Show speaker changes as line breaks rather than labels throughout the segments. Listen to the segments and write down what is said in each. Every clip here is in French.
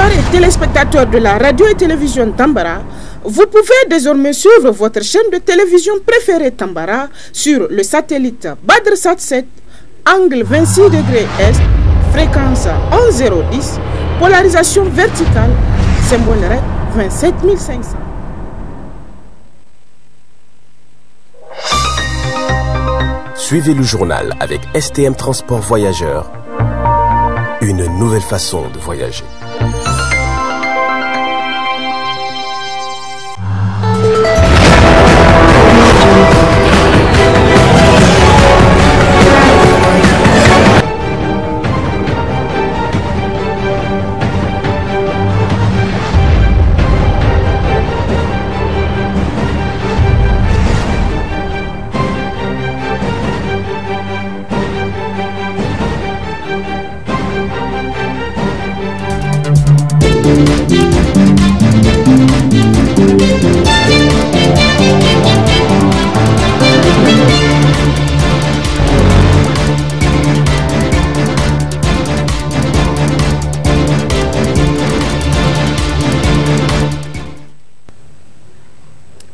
auditeurs et téléspectateurs de la radio et télévision Tambara, vous pouvez désormais suivre votre chaîne de télévision préférée Tambara sur le satellite BadrSat 7, angle 26 degrés Est, fréquence 11010, polarisation verticale, symbole REC 27500.
Suivez le journal avec STM Transport Voyageurs. Une nouvelle façon de voyager.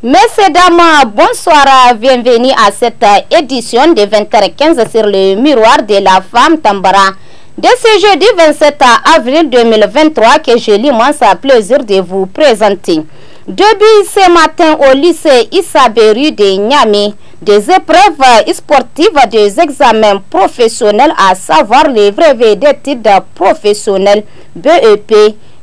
Messieurs, dames, bonsoir, bienvenue à cette édition de 20h15 sur le miroir de la femme Tambara. De ce jeudi 27 avril 2023 que j'ai l'immense plaisir de vous présenter. Depuis ce matin au lycée Issa Beru de Niamey, des épreuves sportives des examens professionnels, à savoir les brevets d'études professionnelles BEP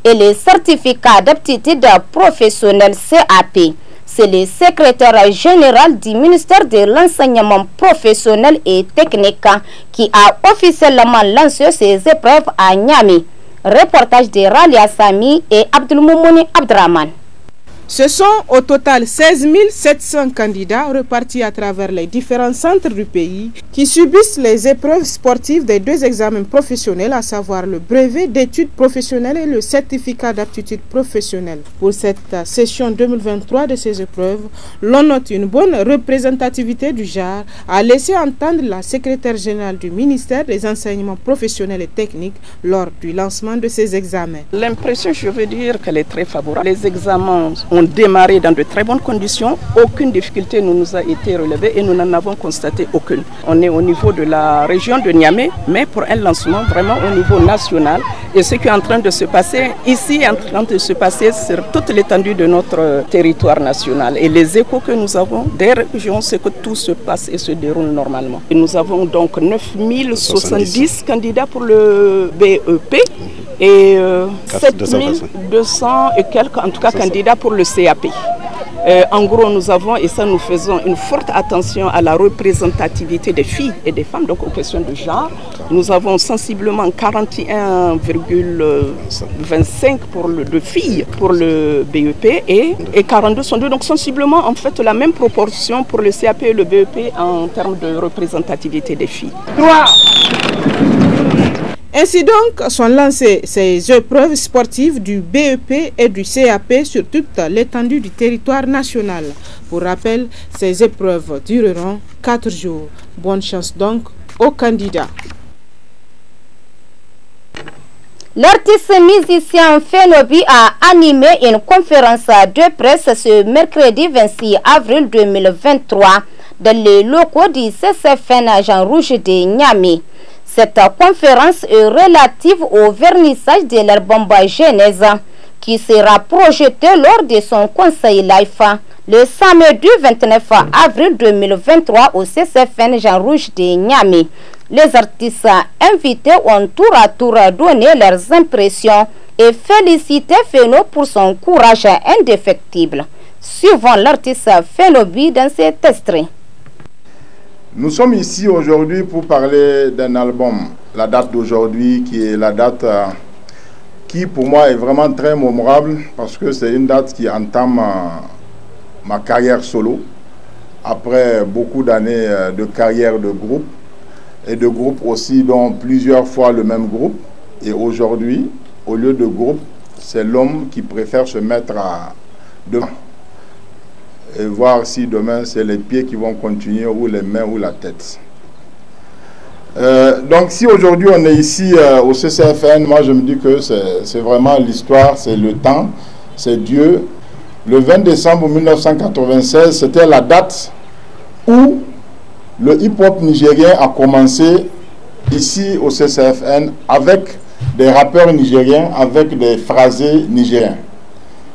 et les certificats d'aptitude professionnelle CAP. C'est le secrétaire général du ministère de l'enseignement professionnel et technique qui a officiellement lancé ces épreuves à Niamey. Reportage de Ralia Sami et Abdelmoumouni Abdraman.
Ce sont au total 16 700 candidats repartis à travers les différents centres du pays qui subissent les épreuves sportives des deux examens professionnels, à savoir le brevet d'études professionnelles et le certificat d'aptitude professionnelle. Pour cette session 2023 de ces épreuves, l'on note une bonne représentativité du genre, a laissé entendre la secrétaire générale du ministère des enseignements professionnels et techniques lors du lancement de ces examens.
L'impression, je veux dire qu'elle est très favorable. Les examens ont démarré dans de très bonnes conditions. Aucune difficulté ne nous a été relevée et nous n'en avons constaté aucune. On est au niveau de la région de Niamey, mais pour un lancement vraiment au niveau national. Et ce qui est en train de se passer ici est en train de se passer sur toute l'étendue de notre territoire national. Et les échos que nous avons des régions, c'est que tout se passe et se déroule normalement. Et nous avons donc 9070 candidats pour le BEP et 7200 et quelques, en tout cas, candidats pour le CAP. En gros, nous avons, et ça nous faisons une forte attention à la représentativité des filles et des femmes, donc aux questions de genre. Nous avons sensiblement 41,25 de filles pour le BEP et 42 sont deux, donc sensiblement en fait la même proportion pour le CAP et le BEP en termes de représentativité des filles.
Ainsi donc sont lancées ces épreuves sportives du BEP et du CAP sur toute l'étendue du territoire national. Pour rappel, ces épreuves dureront 4 jours. Bonne chance donc aux candidats.
L'artiste musicien Fenobi a animé une conférence de presse ce mercredi 26 avril 2023 dans les locaux du CCFN Jean Rouge de Niamey. Cette conférence est relative au vernissage de l'album Genèse qui sera projeté lors de son conseil live le samedi 29 avril 2023 au CCFN Jean Rouge de Niamey. Les artistes invités ont tour à tour donné leurs impressions et félicité Feno pour son courage indéfectible. Suivons l'artiste Fenobi dans cet extrait.
Nous sommes ici aujourd'hui pour parler d'un album, la date d'aujourd'hui qui est la date qui pour moi est vraiment très mémorable parce que c'est une date qui entame ma carrière solo après beaucoup d'années de carrière de groupe et de groupe aussi dont plusieurs fois le même groupe. Et aujourd'hui, au lieu de groupe, c'est l'homme qui préfère se mettre à devant et voir si demain c'est les pieds qui vont continuer ou les mains ou la tête. Donc si aujourd'hui on est ici au CCFN, moi je me dis que c'est vraiment l'histoire, c'est le temps, c'est Dieu. Le 20 décembre 1996, c'était la date où le hip-hop nigérien a commencé ici au CCFN avec des rappeurs nigériens, avec des phrasés nigériens.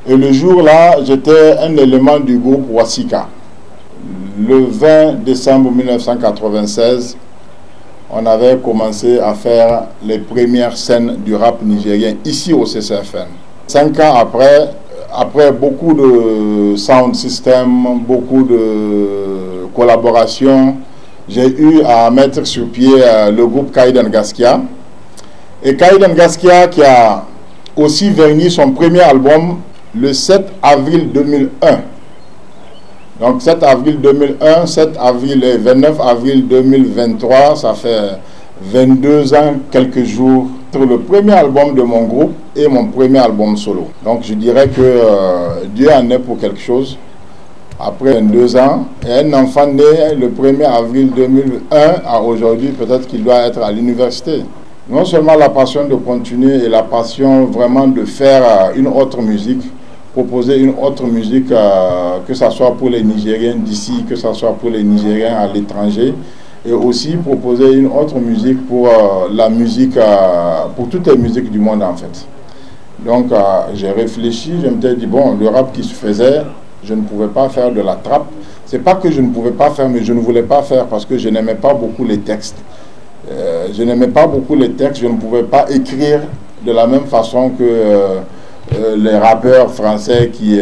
Et le jour-là, j'étais un élément du groupe Wasika. Le 20 décembre 1996, on avait commencé à faire les premières scènes du rap nigérien ici au CCFN. 5 ans après beaucoup de sound system, beaucoup de collaborations, j'ai eu à mettre sur pied le groupe Kaiden Gaskia. Et Kaiden Gaskia qui a aussi verni son premier album le 7 avril 2001. Donc 7 avril 2001, 7 avril et 29 avril 2023, ça fait 22 ans, quelques jours, entre le premier album de mon groupe et mon premier album solo. Donc je dirais que Dieu en est pour quelque chose. Après 22 ans, et un enfant né le 1er avril 2001 à aujourd'hui, peut-être qu'il doit être à l'université. Non seulement la passion de continuer et la passion vraiment de faire une autre musique, proposer une autre musique, que ce soit pour les Nigériens d'ici, que ce soit pour les Nigériens à l'étranger, et aussi proposer une autre musique pour la musique, pour toutes les musiques du monde en fait. Donc j'ai réfléchi, je me suis dit, bon, le rap qui se faisait, je ne pouvais pas faire de la trappe. C'est pas que je ne pouvais pas faire, mais je ne voulais pas faire parce que je n'aimais pas beaucoup les textes. Je n'aimais pas beaucoup les textes, je ne pouvais pas écrire de la même façon que les rappeurs français qui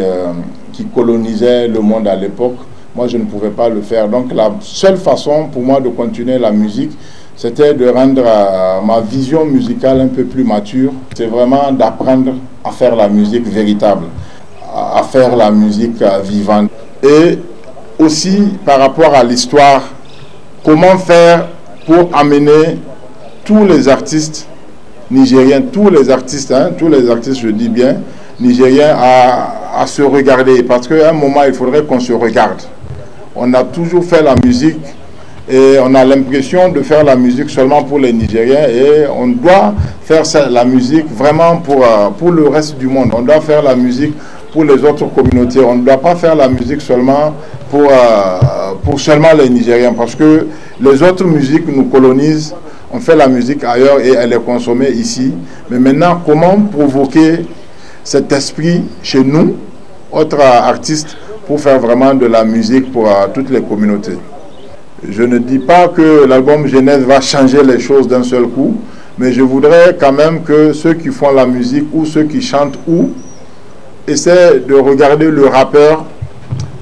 colonisaient le monde à l'époque. Moi, je ne pouvais pas le faire. Donc, la seule façon pour moi de continuer la musique, c'était de rendre ma vision musicale un peu plus mature. C'est vraiment d'apprendre à faire la musique véritable, à faire la musique vivante. Et aussi, par rapport à l'histoire, comment faire pour amener tous les artistes nigériens, tous les artistes, je dis bien, nigériens à se regarder. Parce qu'à un moment, il faudrait qu'on se regarde. On a toujours fait la musique et on a l'impression de faire la musique seulement pour les Nigériens et on doit faire la musique vraiment pour le reste du monde. On doit faire la musique pour les autres communautés. On ne doit pas faire la musique seulement pour seulement les Nigériens parce que les autres musiques nous colonisent. On fait la musique ailleurs et elle est consommée ici. Mais maintenant, comment provoquer cet esprit chez nous, autres artistes, pour faire vraiment de la musique pour toutes les communautés? Je ne dis pas que l'album Genèse va changer les choses d'un seul coup, mais je voudrais quand même que ceux qui font la musique ou ceux qui chantent essaient de regarder le rappeur,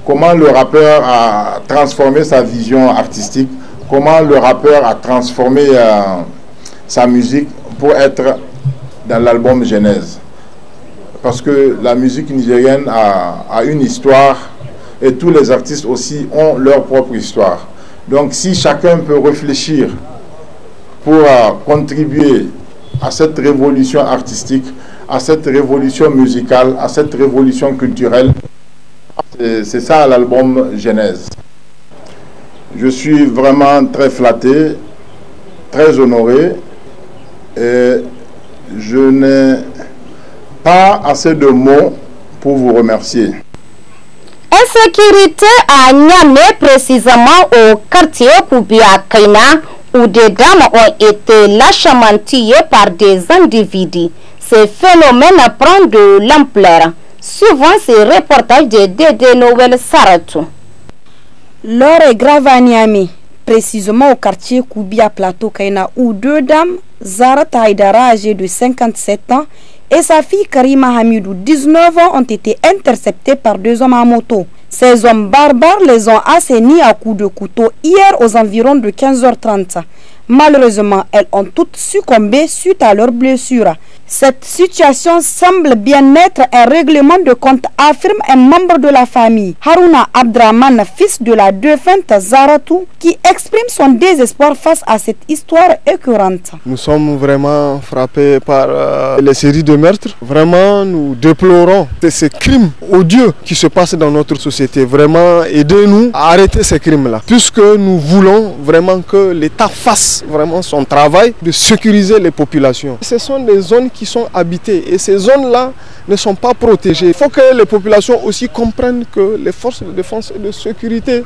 comment le rappeur a transformé sa vision artistique, comment le rappeur a transformé sa musique pour être dans l'album Genèse. Parce que la musique nigérienne a une histoire et tous les artistes aussi ont leur propre histoire. Donc si chacun peut réfléchir pour contribuer à cette révolution artistique, à cette révolution musicale, à cette révolution culturelle, c'est ça l'album Genèse. Je suis vraiment très flatté, très honoré et je n'ai pas assez de mots pour vous remercier.
Insécurité à Niamey, précisément au quartier Koubia Kaina, où des dames ont été lâchement tuées par des individus. Ces phénomènes prennent de l'ampleur. Suivant ces reportages de Dédé Noël Saratou.
L'heure est grave à Niamey, précisément au quartier Koubia Plateau Kaina, où deux dames, Zara Taïdara, âgée de 57 ans, et sa fille Karima Hamidou, 19 ans, ont été interceptés par deux hommes à moto. Ces hommes barbares les ont assainis à coups de couteau hier aux environs de 15h30. Malheureusement, elles ont toutes succombé suite à leurs blessures. Cette situation semble bien être un règlement de compte, affirme un membre de la famille, Haruna Abdraman, fils de la défunte Zaratou, qui exprime son désespoir face à cette histoire écœurante.
Nous sommes vraiment frappés par les séries de meurtres. Vraiment, nous déplorons ces crimes odieux qui se passent dans notre société. Vraiment, aidez-nous à arrêter ces crimes-là, puisque nous voulons vraiment que l'État fasse vraiment son travail de sécuriser les populations. Ce sont des zones qui sont habitées et ces zones-là ne sont pas protégées. Il faut que les populations aussi comprennent que les forces de défense et de sécurité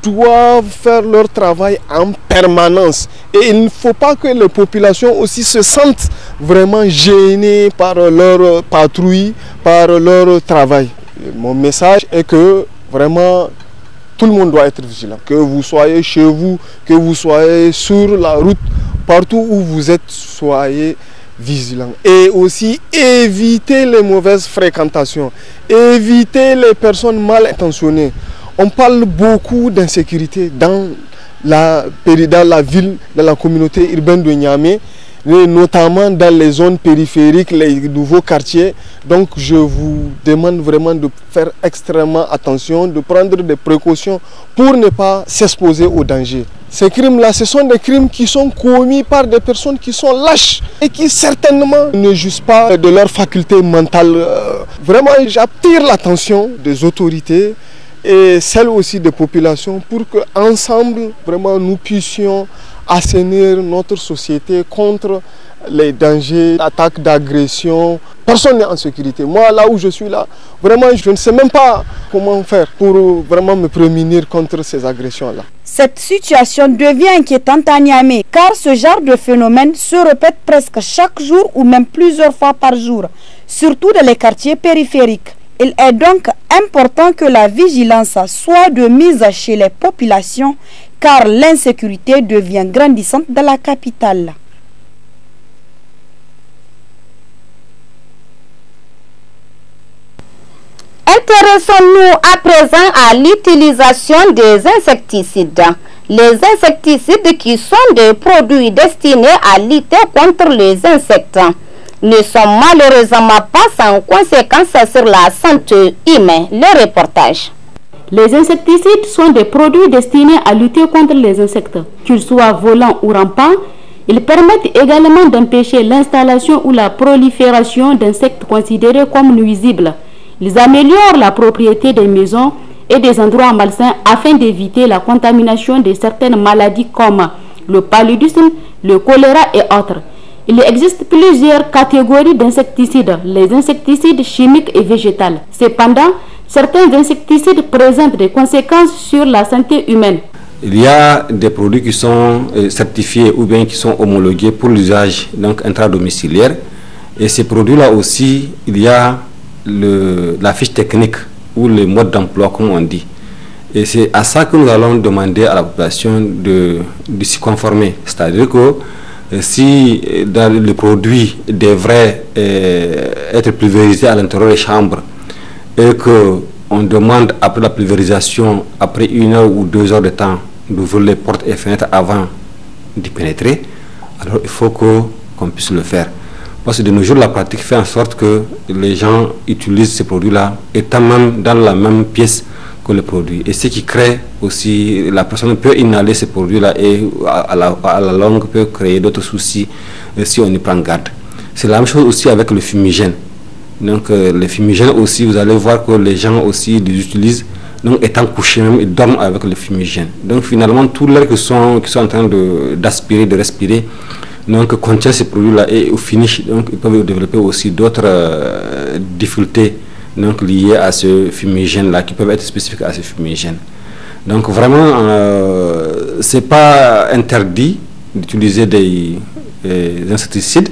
doivent faire leur travail en permanence. Et il ne faut pas que les populations aussi se sentent vraiment gênées par leur patrouille, par leur travail. Mon message est que vraiment tout le monde doit être vigilant. Que vous soyez chez vous, que vous soyez sur la route, partout où vous êtes, soyez vigilants. Et aussi éviter les mauvaises fréquentations, éviter les personnes mal intentionnées. On parle beaucoup d'insécurité dans la ville, dans la communauté urbaine de Niamey, notamment dans les zones périphériques, les nouveaux quartiers. Donc je vous demande vraiment de faire extrêmement attention, de prendre des précautions pour ne pas s'exposer au danger. Ces crimes-là, ce sont des crimes qui sont commis par des personnes qui sont lâches et qui certainement ne jugent pas de leur faculté mentale. Vraiment, j'attire l'attention des autorités et celle aussi des populations pour qu'ensemble, vraiment, nous puissions assainir notre société contre les dangers, attaques d'agression. Personne n'est en sécurité. Moi, là où je suis là, vraiment, je ne sais même pas comment faire pour vraiment me prémunir contre ces agressions-là.
Cette situation devient inquiétante à Niamey car ce genre de phénomène se répète presque chaque jour ou même plusieurs fois par jour, surtout dans les quartiers périphériques. Il est donc important que la vigilance soit de mise chez les populations car l'insécurité devient grandissante dans la capitale.
Intéressons-nous à présent à l'utilisation des insecticides. Les insecticides, qui sont des produits destinés à lutter contre les insectes, ne sont malheureusement pas sans conséquences sur la santé humaine. Le reportage.
Les insecticides sont des produits destinés à lutter contre les insectes. Qu'ils soient volants ou rampants, ils permettent également d'empêcher l'installation ou la prolifération d'insectes considérés comme nuisibles. Ils améliorent la propriété des maisons et des endroits malsains afin d'éviter la contamination de certaines maladies comme le paludisme, le choléra et autres. Il existe plusieurs catégories d'insecticides, les insecticides chimiques et végétaux. Cependant, certains insecticides présentent des conséquences sur la santé humaine.
Il y a des produits qui sont certifiés ou bien qui sont homologués pour l'usage intradomiciliaire. Et ces produits-là aussi, il y a la fiche technique ou le mode d'emploi, comme on dit. Et c'est à ça que nous allons demander à la population de s'y conformer. C'est-à-dire que si dans le produit devrait être pulvérisé à l'intérieur des chambres et qu'on demande après la pulvérisation, après 1 heure ou 2 heures de temps, d'ouvrir les portes et fenêtres avant d'y pénétrer, alors il faut qu'on puisse le faire. Parce que de nos jours, la pratique fait en sorte que les gens utilisent ces produits-là étant même dans la même pièce que le produit. Et ce qui crée aussi, la personne peut inhaler ces produits-là et à la longue peut créer d'autres soucis si on y prend garde. C'est la même chose aussi avec le fumigène. Donc les fumigènes aussi, vous allez voir que les gens aussi les utilisent. Donc étant couchés même, ils dorment avec le fumigène. Donc finalement, tout l'air qui sont en train d'aspirer, de respirer, donc contient ces produits-là et au finish, donc ils peuvent développer aussi d'autres difficultés donc liées à ce fumigène-là qui peuvent être spécifiques à ce fumigène. Donc vraiment, c'est pas interdit d'utiliser des insecticides,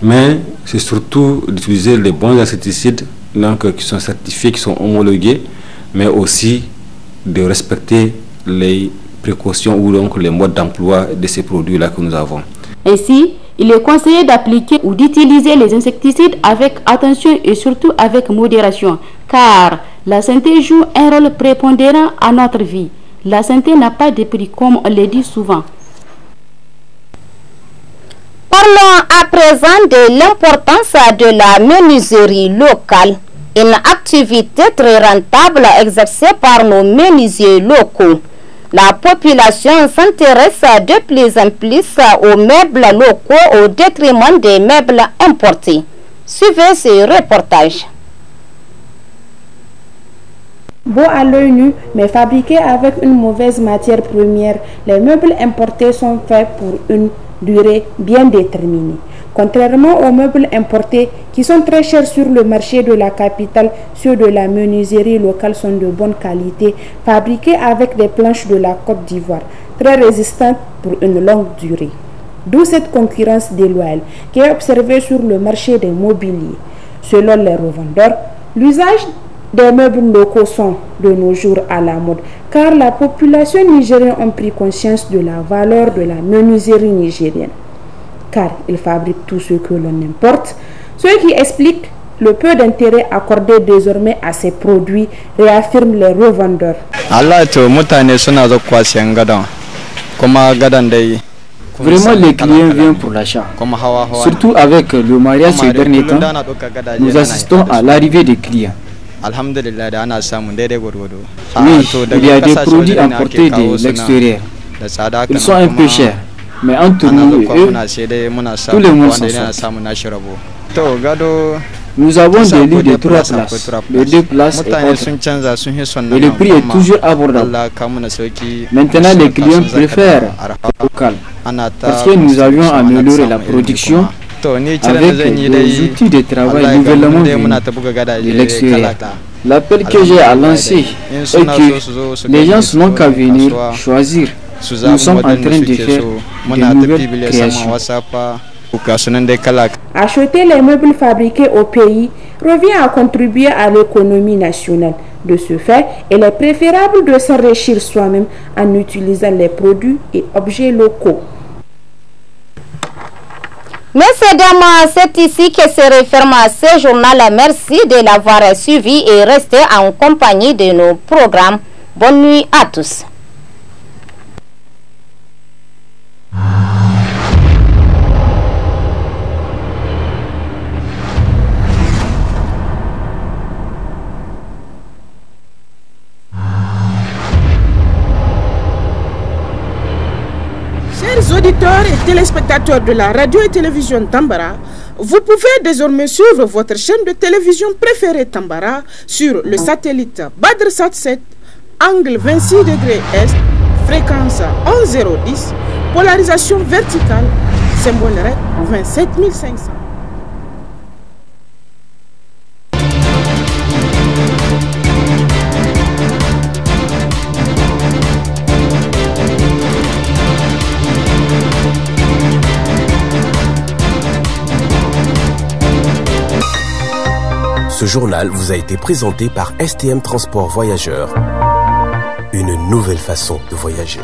mais c'est surtout d'utiliser les bons insecticides donc qui sont certifiés, qui sont homologués, mais aussi de respecter les précautions ou donc les modes d'emploi de ces produits-là que nous avons.
Ainsi, il est conseillé d'appliquer ou d'utiliser les insecticides avec attention et surtout avec modération, car la santé joue un rôle prépondérant à notre vie. La santé n'a pas de prix, comme on le dit souvent.
Parlons à présent de l'importance de la menuiserie locale, une activité très rentable exercée par nos menuisiers locaux. La population s'intéresse de plus en plus aux meubles locaux au détriment des meubles importés. Suivez ce reportage.
Beau à l'œil nu, mais fabriqués avec une mauvaise matière première, les meubles importés sont faits pour une durée bien déterminée. Contrairement aux meubles importés qui sont très chers sur le marché de la capitale, ceux de la menuiserie locale sont de bonne qualité, fabriqués avec des planches de la Côte d'Ivoire, très résistantes pour une longue durée. D'où cette concurrence déloyale qui est observée sur le marché des mobiliers. Selon les revendeurs, l'usage des meubles locaux sont de nos jours à la mode, car la population nigérienne a pris conscience de la valeur de la menuiserie nigérienne. Car ils fabriquent tout ce que l'on importe, ce qui explique le peu d'intérêt accordé désormais à ces produits, réaffirment les revendeurs.
Vraiment, les clients viennent pour l'achat. Surtout avec le mariage ces derniers temps, nous assistons à l'arrivée des clients. Oui, il y a des produits importés de l'extérieur. Ils sont un peu chers, mais entre nous et eux, tout le monde s'en sort. Nous avons des lits de 3 places, de 2 places et autres. Et le prix est toujours abordable. Maintenant, les clients préfèrent local parce que nous avions amélioré la production avec des outils de travail nouvellement venus de l'extérieur. L'appel que j'ai à lancer est que les gens n'ont qu'à venir choisir. Nous sommes en train de faire de nouvelles créations.
Acheter les meubles fabriqués au pays revient à contribuer à l'économie nationale. De ce fait, il est préférable de s'enrichir soi-même en utilisant les produits et objets locaux.
Messieurs, dames, c'est ici que se referme ce journal. Merci de l'avoir suivi et restez en compagnie de nos programmes. Bonne nuit à tous.
Chers auditeurs et téléspectateurs de la radio et télévision Tambara, vous pouvez désormais suivre votre chaîne de télévision préférée Tambara sur le satellite BadrSat 7, angle 26 degrés Est, fréquence 11010, polarisation verticale, symbole REC 27500.
Ce journal vous a été présenté par STM Transport Voyageurs. Une nouvelle façon de voyager.